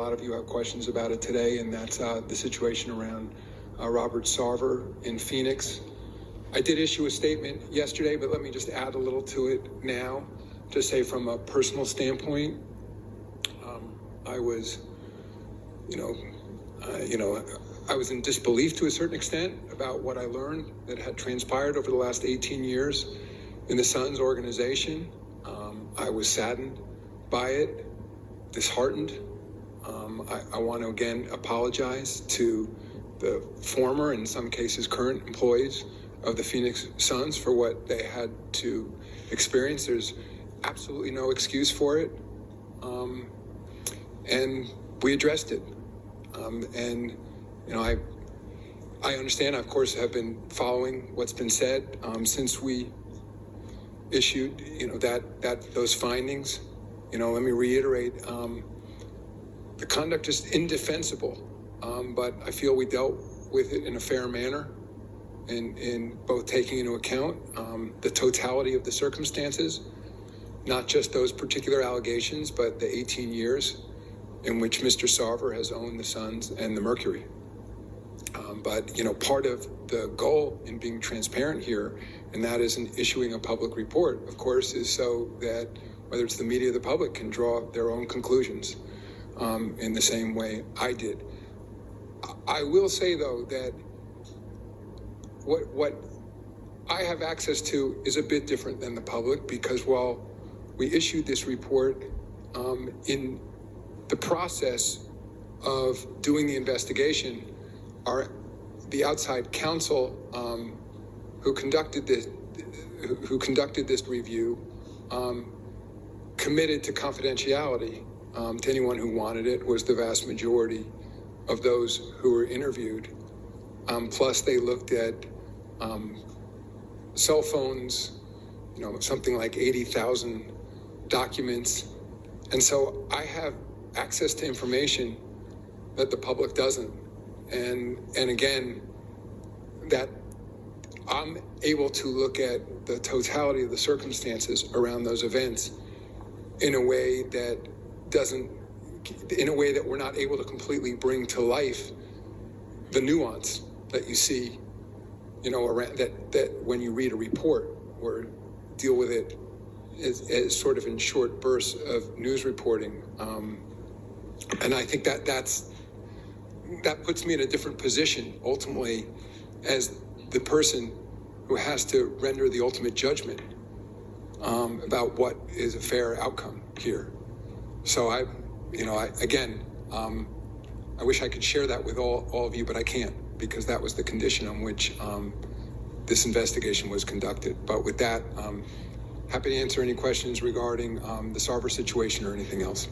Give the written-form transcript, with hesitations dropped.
lot of you have questions about it today, and that's the situation around Robert Sarver in Phoenix. I did issue a statement yesterday, but let me just add a little to it now to say from a personal standpoint, I was, I was in disbelief to a certain extent about what I learned that had transpired over the last 18 years in the Suns organization. I was saddened by it, disheartened. I want to again apologize to the former, in some cases current employees of the Phoenix Suns for what they had to experience. There's absolutely no excuse for it. And we addressed it. I understand, I, of course, have been following what's been said since we issued, those findings. Let me reiterate, the conduct is indefensible, but I feel we dealt with it in a fair manner, in both taking into account the totality of the circumstances, not just those particular allegations, but the 18 years in which Mr. Sarver has owned the Suns and the Mercury. But part of the goal in being transparent here, and that is in issuing a public report, of course, is so that whether it's the media or the public can draw their own conclusions in the same way I did. I will say, though, that what I have access to is a bit different than the public, because while we issued this report in the process of doing the investigation, the outside counsel who conducted this review committed to confidentiality to anyone who wanted it. Was the vast majority of those who were interviewed. Plus, they looked at cell phones, something like 80,000 documents, and so I have access to information that the public doesn't. And again, that I'm able to look at the totality of the circumstances around those events in a way that we're not able to completely bring to life the nuance that you see, around that when you read a report or deal with it as sort of in short bursts of news reporting. And I think that puts me in a different position, ultimately, as the person who has to render the ultimate judgment about what is a fair outcome here. So I wish I could share that with all of you, but I can't, because that was the condition on which this investigation was conducted. But with that, happy to answer any questions regarding the Sarver situation or anything else.